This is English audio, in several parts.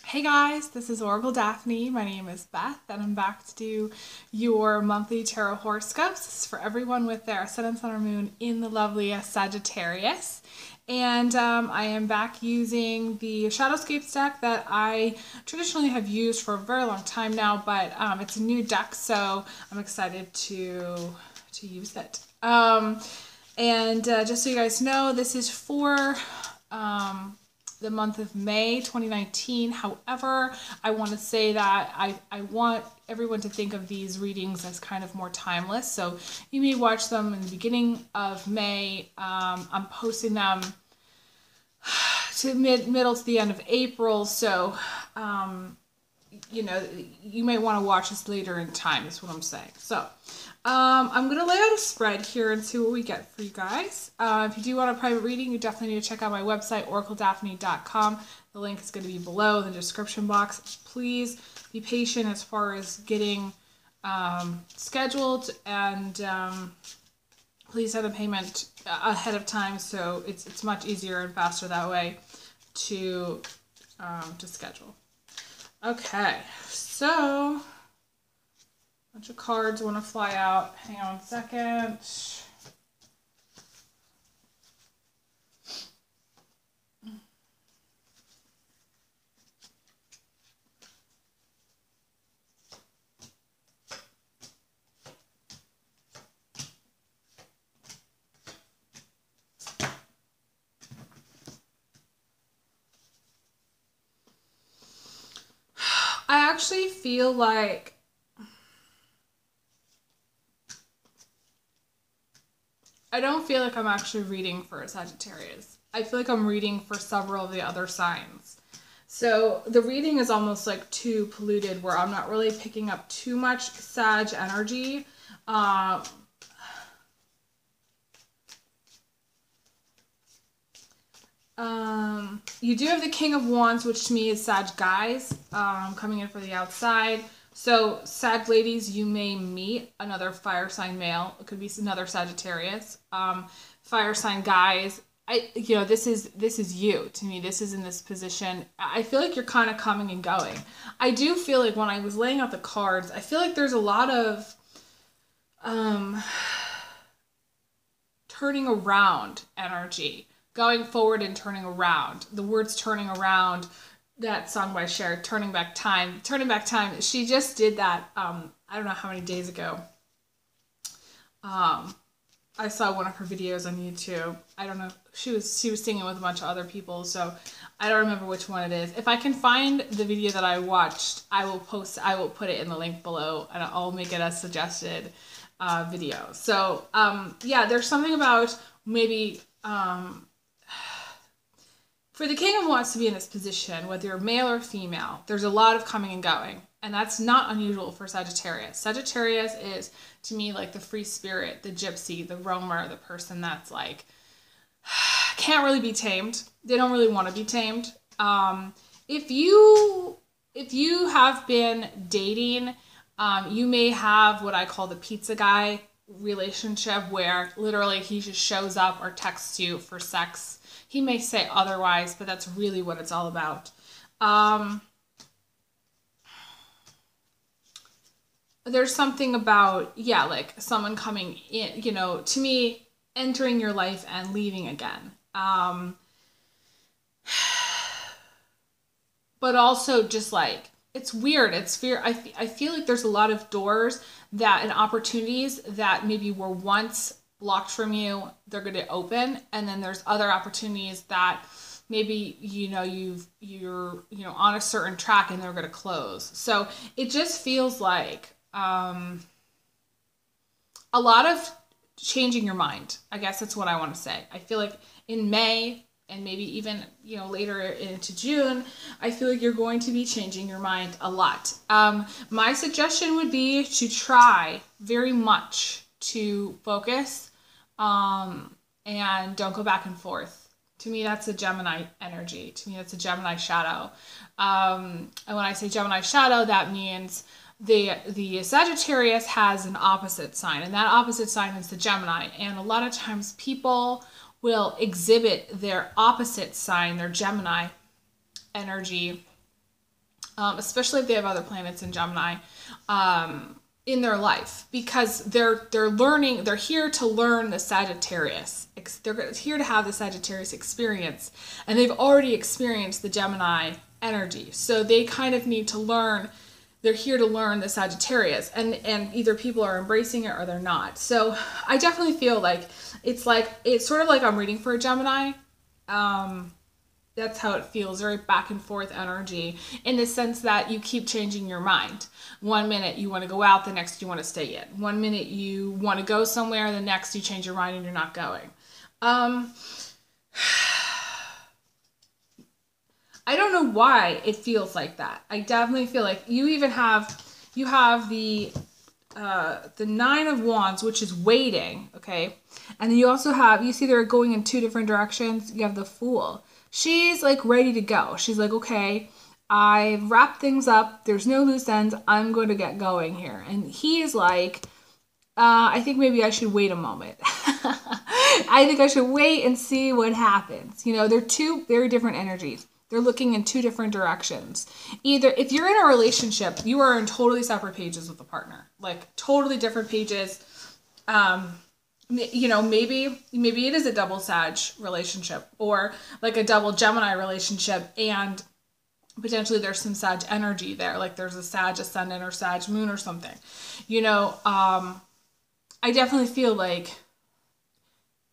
Hey guys, this is Oracle Daphne. My name is Beth, and I'm back to do your monthly tarot horoscopes. This is for everyone with their ascendant, sun, or moon in the lovely Sagittarius. And I am back using the Shadowscapes deck that I traditionally have used for a very long time now, but it's a new deck, so I'm excited to use it. And just so you guys know, this is for the month of May 2019. However, I want to say that I want everyone to think of these readings as kind of more timeless. So you may watch them in the beginning of May. I'm posting them to middle to the end of April. So, you know, you may want to watch this later in time is what I'm saying. So I'm going to lay out a spread here and see what we get for you guys. If you do want a private reading, you definitely need to check out my website, oracledaphne.com. The link is going to be below in the description box. Please be patient as far as getting scheduled, and please send a payment ahead of time so it's much easier and faster that way to schedule. Okay, so bunch of cards want to fly out. Hang on a second. I actually feel like I don't feel like I'm actually reading for a Sagittarius. I feel like I'm reading for several of the other signs. So the reading is almost like too polluted where I'm not really picking up too much Sag energy. You do have the King of Wands, which to me is Sag guys, coming in for the outside. So, Sag ladies, you may meet another fire sign male. It could be another Sagittarius. Fire sign guys, this is you. To me, this is in this position. I feel like you're kind of coming and going. I do feel like when I was laying out the cards, I feel like there's a lot of turning around energy. Going forward and turning around. The words turning around, that song by Cher, Turning Back Time. Turning Back Time, she just did that, I don't know how many days ago. I saw one of her videos on YouTube. I don't know, she was singing with a bunch of other people, so I don't remember which one it is. If I can find the video that I watched, I will put it in the link below, and I'll make it a suggested video. So, yeah, there's something about maybe, for the King of Wands to be in this position, whether you're male or female, there's a lot of coming and going. And that's not unusual for Sagittarius. Sagittarius is, to me, like the free spirit, the gypsy, the roamer, the person that's like, can't really be tamed. They don't really want to be tamed. If you have been dating, you may have what I call the pizza guy relationship, where literally he just shows up or texts you for sex. He may say otherwise, but that's really what it's all about. There's something about, yeah, like someone coming in, to me, entering your life and leaving again. But also just like, it's weird. It's fear. I feel like there's a lot of doors and opportunities that maybe were once blocked from you, they're going to open, and then there's other opportunities that maybe you're on a certain track and they're going to close. So it just feels like a lot of changing your mind. I guess that's what I want to say. I feel like in May and maybe even later into June, I feel like you're going to be changing your mind a lot. My suggestion would be to try very much to focus and don't go back and forth. To me, that's a Gemini energy. To me, that's a Gemini shadow. And when I say Gemini shadow, that means the Sagittarius has an opposite sign, and that opposite sign is the Gemini. And a lot of times people will exhibit their opposite sign, their Gemini energy, especially if they have other planets in Gemini, in their life, because they're learning, they're here to learn the Sagittarius. They're here to have the Sagittarius experience, and they've already experienced the Gemini energy. So they kind of need to learn, they're here to learn the Sagittarius, and either people are embracing it or they're not. So I definitely feel like it's sort of like I'm reading for a Gemini. That's how it feels, very back and forth energy, in the sense that you keep changing your mind. One minute you want to go out, the next you want to stay in. One minute you want to go somewhere, the next you change your mind and you're not going. I don't know why it feels like that. I definitely feel like you have the Nine of Wands, which is waiting, okay? And then you also have, you see they're going in two different directions. You have the Fool. She's like ready to go. She's like, okay, I've wrapped things up. There's no loose ends. I'm going to get going here. And he is like, I think maybe I should wait a moment. I think I should wait and see what happens. You know, they're two very different energies. They're looking in two different directions. Either if you're in a relationship, you are on totally separate pages with a partner, like totally different pages. You know, maybe it is a double Sag relationship, or like a double Gemini relationship, and potentially there's some Sag energy there, like there's a Sag ascendant or Sag moon or something. You know, I definitely feel like,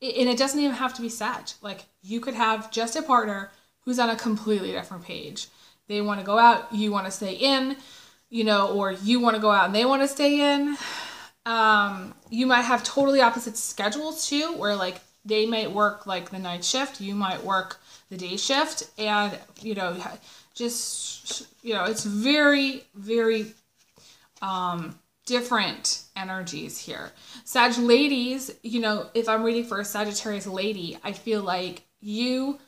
and it doesn't even have to be Sag. Like you could have just a partner who's on a completely different page. They want to go out, you want to stay in, you know, or you want to go out and they want to stay in. You might have totally opposite schedules too, where like they might work like the night shift, you might work the day shift, and you know, just, you know, it's very, very different energies here. Sag ladies, you know, if I'm reading for a Sagittarius lady, I feel like you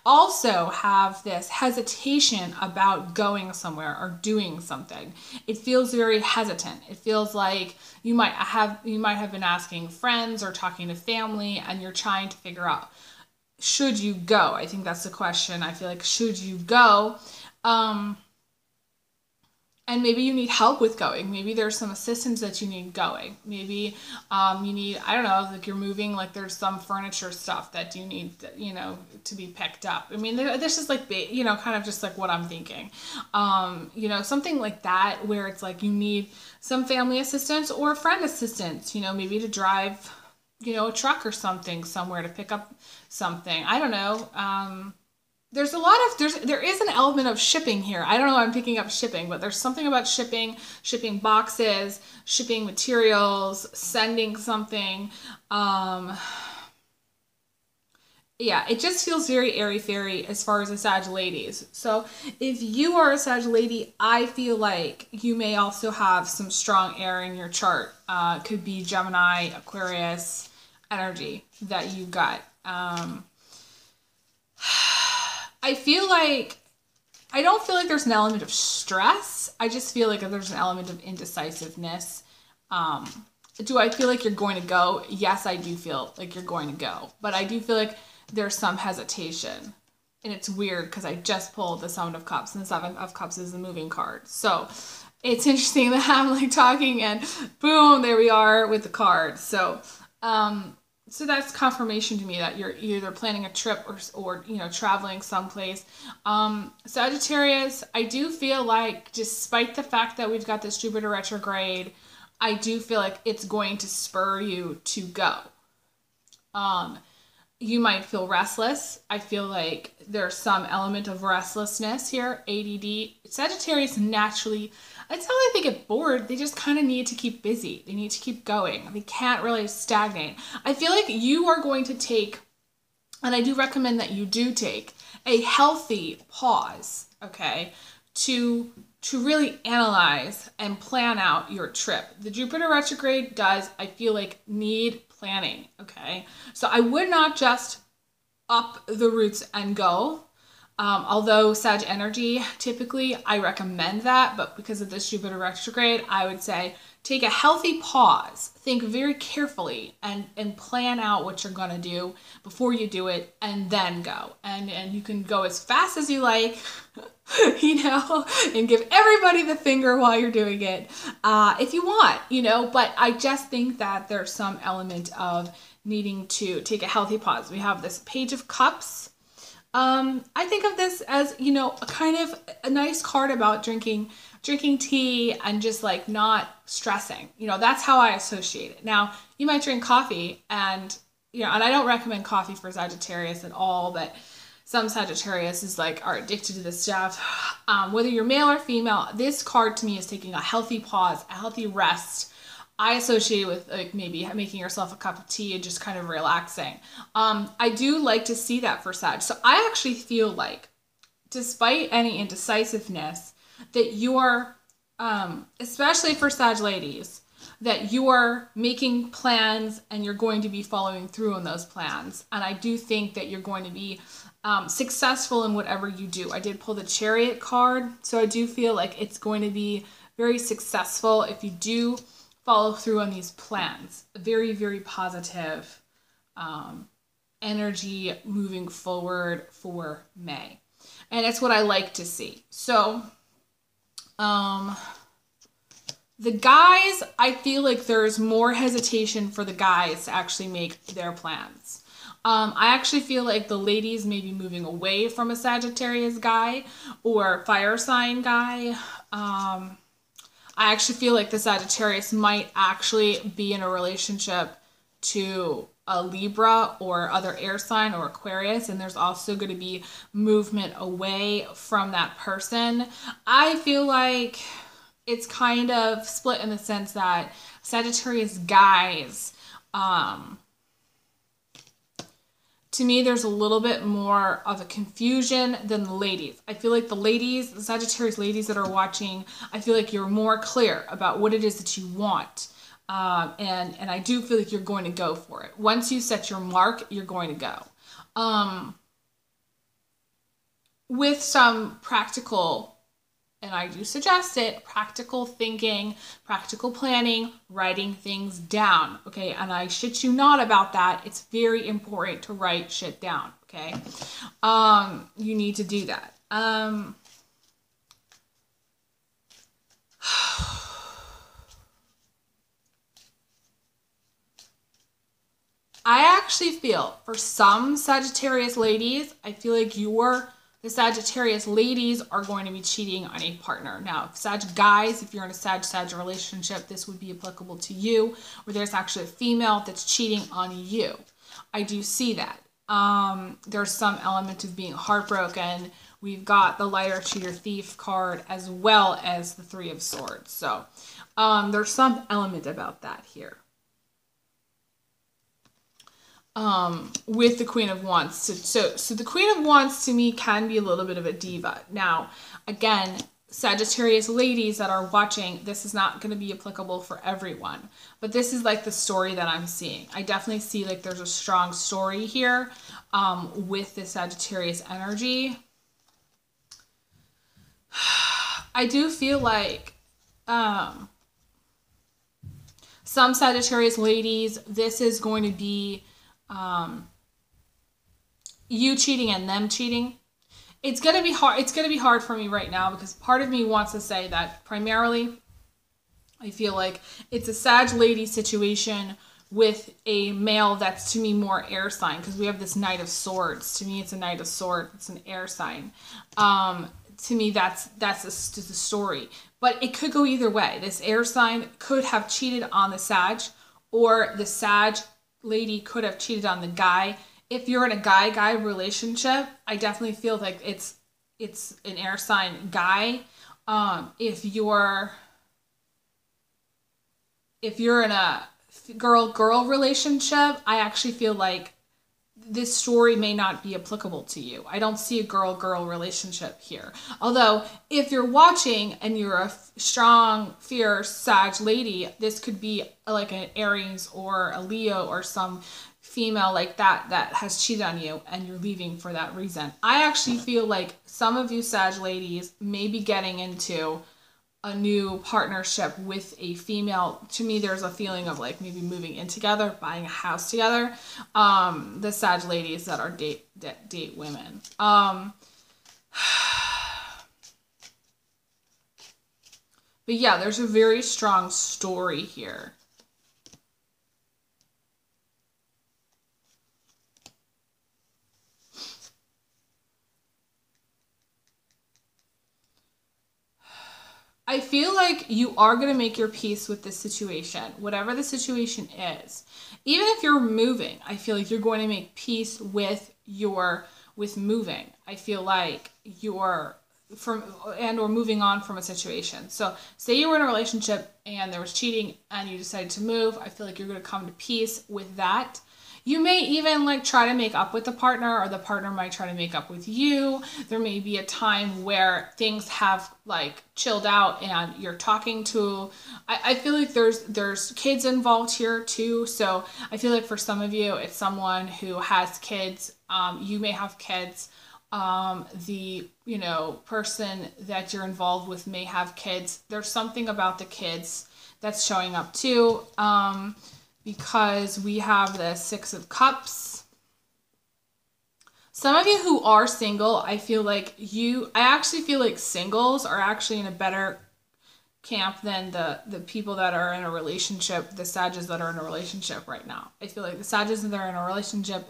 also have this hesitation about going somewhere or doing something. It feels very hesitant. It feels like you might have been asking friends or talking to family, and you're trying to figure out, should you go? I think that's the question. I feel like, should you go? And maybe you need help with going. Maybe there's some assistance that you need going. Maybe you need, I don't know, like you're moving, like there's some furniture stuff that you need, you know, to be picked up. I mean, this is like, you know, kind of just like what I'm thinking. You know, something like that, where it's like you need some family assistance or friend assistance, you know, maybe to drive, you know, a truck or something somewhere to pick up something. I don't know. There's a lot of, there is an element of shipping here. I don't know why I'm picking up shipping, but there's something about shipping boxes, shipping materials, sending something. Yeah, it just feels very airy-fairy as far as the Sag ladies. So if you are a Sag lady, I feel like you may also have some strong air in your chart. Could be Gemini, Aquarius energy that you got. I feel like, I don't feel like there's an element of stress. I just feel like there's an element of indecisiveness. Do I feel like you're going to go? Yes, I do feel like you're going to go. But I do feel like there's some hesitation. And it's weird because I just pulled the Seven of Cups, and the Seven of Cups is the moving card. So it's interesting that I'm like talking and boom, there we are with the card. So, so that's confirmation to me that you're either planning a trip or you know, traveling someplace. Sagittarius, I do feel like, despite the fact that we've got this Jupiter retrograde, I do feel like it's going to spur you to go. You might feel restless. I feel like there's some element of restlessness here, ADD. Sagittarius naturally, it's not like they get bored. They just kind of need to keep busy. They need to keep going. They can't really stagnate. I feel like you are going to take, and I do recommend that you do take, a healthy pause, okay, to really analyze and plan out your trip. The Jupiter retrograde does, I feel like, need planning, okay? So I would not just up the roots and go. Although Sag energy, typically I recommend that, but because of this Jupiter retrograde, I would say take a healthy pause, think very carefully, and plan out what you're gonna do before you do it, and then go. And you can go as fast as you like, you know, and give everybody the finger while you're doing it, if you want, you know. But I just think that there's some element of needing to take a healthy pause. We have this Page of Cups. I think of this as, you know, a kind of a nice card about drinking tea and just like not stressing. You know, that's how I associate it. Now, you might drink coffee and, you know, and I don't recommend coffee for Sagittarius at all, but some Sagittarius is like are addicted to this stuff. Whether you're male or female, this card to me is taking a healthy pause, a healthy rest. I associate with like maybe making yourself a cup of tea and just kind of relaxing. I do like to see that for Sag. So I actually feel like, despite any indecisiveness, that you're, especially for Sag ladies, that you're making plans and you're going to be following through on those plans. And I do think that you're going to be successful in whatever you do. I did pull the Chariot card, so I do feel like it's going to be very successful if you do follow through on these plans. Very, very positive energy moving forward for May. And it's what I like to see. So, the guys, I feel like there's more hesitation for the guys to actually make their plans. I actually feel like the ladies may be moving away from a Sagittarius guy or fire sign guy. I actually feel like the Sagittarius might actually be in a relationship to a Libra or other air sign or Aquarius, and there's also going to be movement away from that person. I feel like it's kind of split in the sense that Sagittarius guys, to me, there's a little bit more of a confusion than the ladies. I feel like the ladies, the Sagittarius ladies that are watching, I feel like you're more clear about what it is that you want. And I do feel like you're going to go for it. Once you set your mark, you're going to go. With some practical, and I do suggest it, practical thinking, practical planning, writing things down, okay? And I shit you not about that. It's very important to write shit down, okay? You need to do that. I actually feel for some Sagittarius ladies, I feel like the Sagittarius ladies are going to be cheating on a partner. Now, Sag guys, if you're in a Sag relationship, this would be applicable to you, where there's actually a female that's cheating on you. I do see that. There's some element of being heartbroken. We've got the liar, cheater, thief card, as well as the Three of Swords. So there's some element about that here. With the Queen of Wands. So the Queen of Wands to me can be a little bit of a diva. Now, again, Sagittarius ladies that are watching, this is not going to be applicable for everyone, but this is like the story that I'm seeing. I definitely see like there's a strong story here with the Sagittarius energy. I do feel like some Sagittarius ladies, this is going to be you cheating and them cheating. It's going to be hard. It's going to be hard for me right now because part of me wants to say that primarily I feel like it's a Sag lady situation with a male that's to me more air sign, because we have this Knight of Swords. To me, it's a Knight of Swords. It's an air sign. To me, that's just a story. But it could go either way. This air sign could have cheated on the Sag, or the Sag lady could have cheated on the guy. If you're in a guy-guy relationship, I definitely feel like it's an air sign guy. If you're in a girl-girl relationship, I actually feel like this story may not be applicable to you. I don't see a girl-girl relationship here. Although, if you're watching and you're a strong, fierce Sag lady, this could be like an Aries or a Leo or some female like that has cheated on you and you're leaving for that reason. I actually feel like some of you Sag ladies may be getting into a new partnership with a female. To me, there's a feeling of like maybe moving in together, buying a house together. The Sag ladies that are date women. But yeah, there's a very strong story here. I feel like you are going to make your peace with this situation, whatever the situation is. Even if you're moving, I feel like you're going to make peace with moving. I feel like you're or moving on from a situation. So say you were in a relationship and there was cheating and you decided to move. I feel like you're going to come to peace with that. You may even like try to make up with the partner, or the partner might try to make up with you. There may be a time where things have like chilled out and you're talking to, I feel like there's kids involved here too. So I feel like for some of you, it's someone who has kids. You may have kids. The, person that you're involved with may have kids. There's something about the kids that's showing up too. Because we have the Six of Cups. Some of you who are single, I actually feel like singles are actually in a better camp than the people that are in a relationship, the Sagittarius that are in a relationship right now. I feel like the Sagittarius that are in a relationship,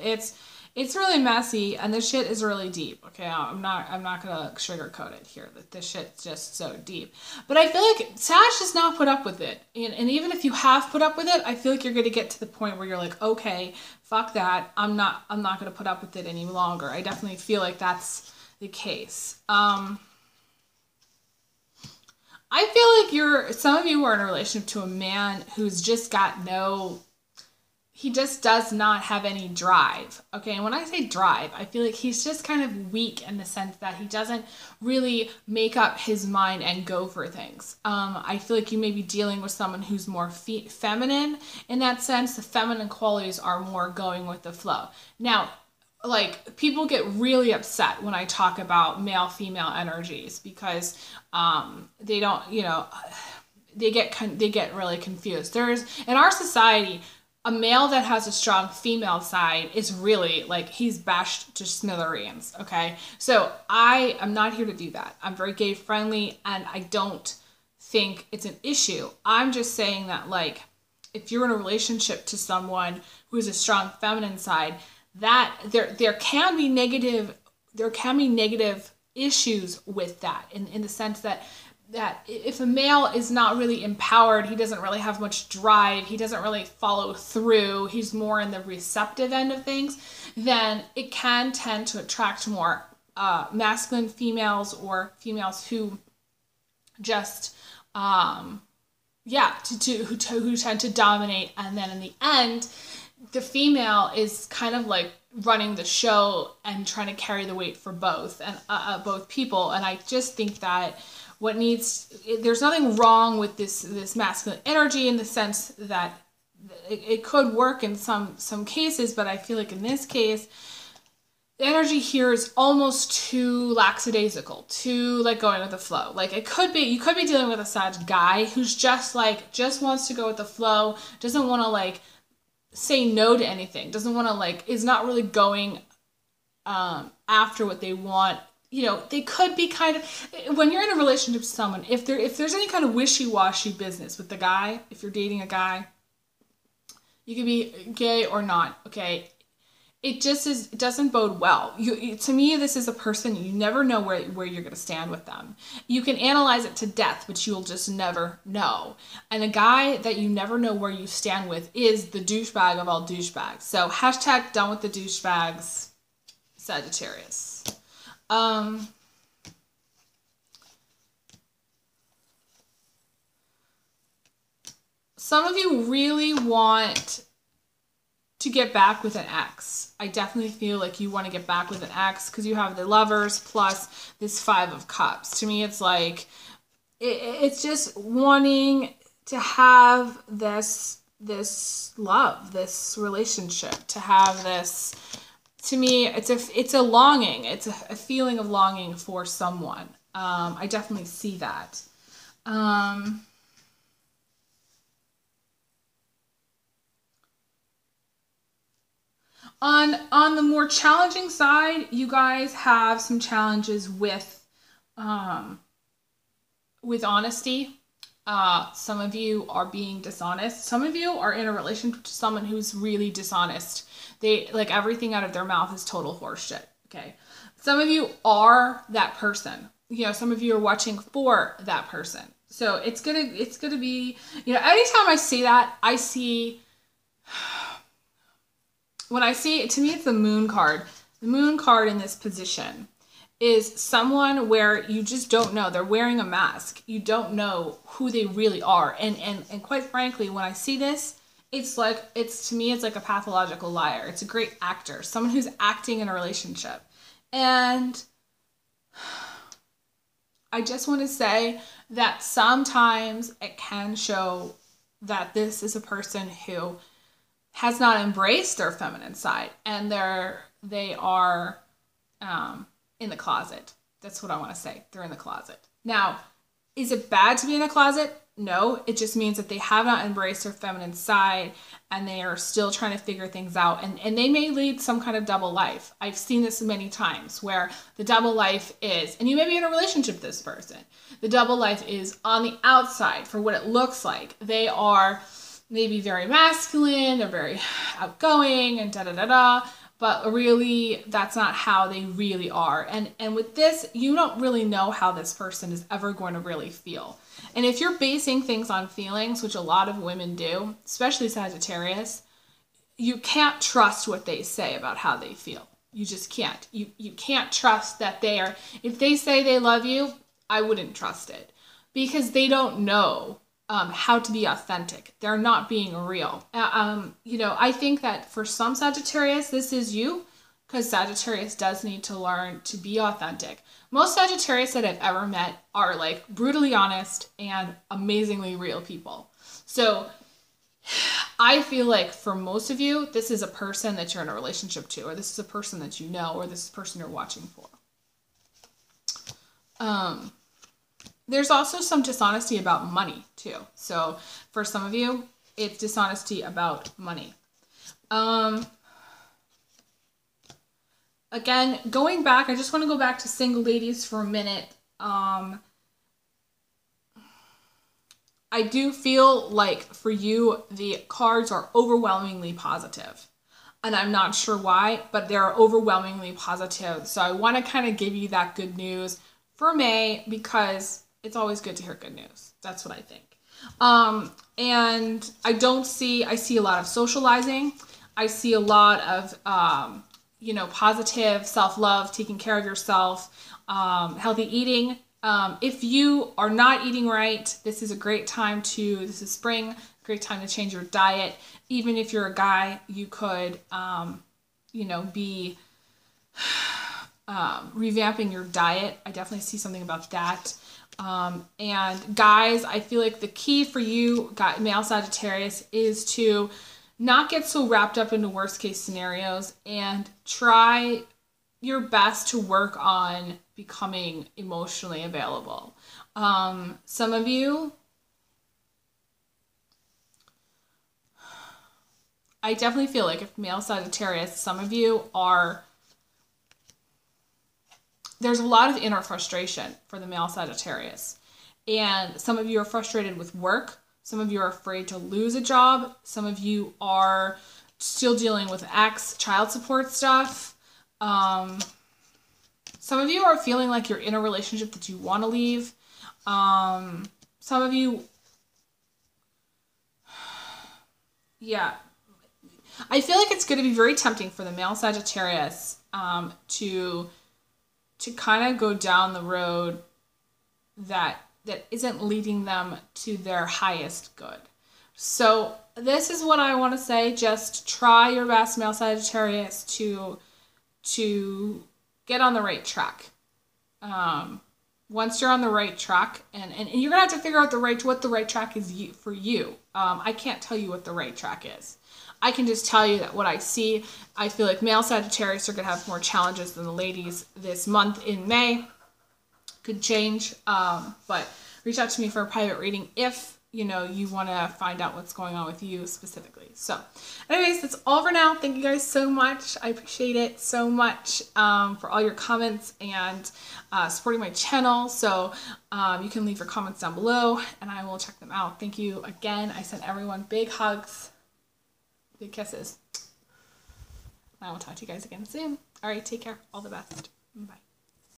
it's really messy and this shit is really deep. Okay, I'm not gonna sugarcoat it here, that this shit's just so deep. But I feel like Sag does not put up with it. And even if you have put up with it, I feel like you're gonna get to the point where you're like, okay, fuck that. I'm not gonna put up with it any longer. I definitely feel like that's the case. I feel like some of you are in a relationship to a man who's just got he just does not have any drive. Okay, and when I say drive, I feel like he's just kind of weak in the sense that he doesn't really make up his mind and go for things. I feel like you may be dealing with someone who's more feminine in that sense. The feminine qualities are more going with the flow. Now, like, people get really upset when I talk about male-female energies because they don't, they get really confused. There's, in our society, a male that has a strong female side is really like he's bashed to smithereens, okay? So I am not here to do that. I'm very gay friendly and I don't think it's an issue. I'm just saying that, like, if you're in a relationship to someone who has a strong feminine side, that there can be negative issues with that in the sense that if a male is not really empowered, he doesn't really have much drive, he doesn't really follow through, he's more in the receptive end of things, then it can tend to attract more masculine females or females who just who tend to dominate, and then in the end the female is kind of like running the show and trying to carry the weight for both people. And I just think that there's nothing wrong with this masculine energy in the sense that it could work in some cases, but I feel like in this case, the energy here is almost too lackadaisical, too like going with the flow. Like you could be dealing with a Sag guy who's just wants to go with the flow, doesn't want to like say no to anything, doesn't want to like, is not really going after what they want. They could be kind of, when you're in a relationship with someone, if there's any kind of wishy-washy business with the guy, if you're dating a guy, you could be gay or not, okay? It doesn't bode well. To me, this is a person, you never know where you're going to stand with them. You can analyze it to death, but you'll just never know. And a guy that you never know where you stand with is the douchebag of all douchebags. So # done with the douchebags, Sagittarius. Some of you really want to get back with an ex. I definitely feel like you want to get back with an ex because you have the Lovers plus this 5 of Cups. To me, it's like, it's just wanting to have this love, this relationship, to have this. To me, it's a longing. It's a feeling of longing for someone. I definitely see that. On the more challenging side, you guys have some challenges with honesty. Some of you are being dishonest. Some of you are in a relationship to someone who's really dishonest. They, like, everything out of their mouth is total horseshit. Okay. Some of you are that person. You know, some of you are watching for that person. So it's gonna be, you know, anytime I see that, I see, when I see, to me, it's the moon card. The moon card in this position is someone where you just don't know. They're wearing a mask. You don't know who they really are. And quite frankly, when I see this, to me, it's like a pathological liar. It's a great actor, someone who's acting in a relationship. And I just want to say that sometimes it can show that this is a person who has not embraced their feminine side, and they are in the closet. That's what I want to say. They're in the closet. Now, is it bad to be in a closet? No, it just means that they have not embraced their feminine side and they are still trying to figure things out. And they may lead some kind of double life. I've seen this many times where the double life is, and you may be in a relationship with this person, the double life is on the outside for what it looks like. They are maybe very masculine, they're very outgoing and da-da-da-da. But really, that's not how they really are. And with this, you don't really know how this person is ever going to really feel. And if you're basing things on feelings, which a lot of women do, especially Sagittarius, you can't trust what they say about how they feel. You just can't. You can't trust that they are, if they say they love you, I wouldn't trust it. Because they don't know how to be authentic. They're not being real. You know, I think that for some Sagittarius, this is you, because Sagittarius does need to learn to be authentic. Most Sagittarius that I've ever met are like brutally honest and amazingly real people. So I feel like for most of you, this is a person that you're in a relationship to, or this is a person that you know, or this is a person you're watching for. There's also some dishonesty about money too. So for some of you, it's dishonesty about money. Again, going back, I just want to go back to single ladies for a minute. I do feel like for you, the cards are overwhelmingly positive. And I'm not sure why, but they're overwhelmingly positive. So I want to kind of give you that good news for May, because it's always good to hear good news. That's what I think. And I see a lot of socializing. I see a lot of, you know, positive self-love, taking care of yourself, healthy eating. If you are not eating right, this is a great time this is spring, great time to change your diet. Even if you're a guy, you could, you know, be revamping your diet. I definitely see something about that. And guys, I feel like the key for you, male Sagittarius, is to not get so wrapped up into worst case scenarios and try your best to work on becoming emotionally available. Some of you, I definitely feel like if male Sagittarius, some of you are, there's a lot of inner frustration for the male Sagittarius. And some of you are frustrated with work. Some of you are afraid to lose a job. Some of you are still dealing with child support stuff. Some of you are feeling like you're in a relationship that you want to leave. Some of you, yeah. I feel like it's going to be very tempting for the male Sagittarius to kind of go down the road that isn't leading them to their highest good. So this is what I want to say. Just try your best, male Sagittarius, to get on the right track. Once you're on the right track, and you're going to have to figure out what the right track is for you. I can't tell you what the right track is. I can just tell you that what I see, I feel like male Sagittarius are going to have more challenges than the ladies this month in May. Could change, but reach out to me for a private reading if you know, you want to find out what's going on with you specifically. So anyways, that's all for now. Thank you guys so much. I appreciate it so much for all your comments and supporting my channel. So you can leave your comments down below and I will check them out. Thank you again. I send everyone big hugs, big kisses. I will talk to you guys again soon. All right, take care. All the best. Bye.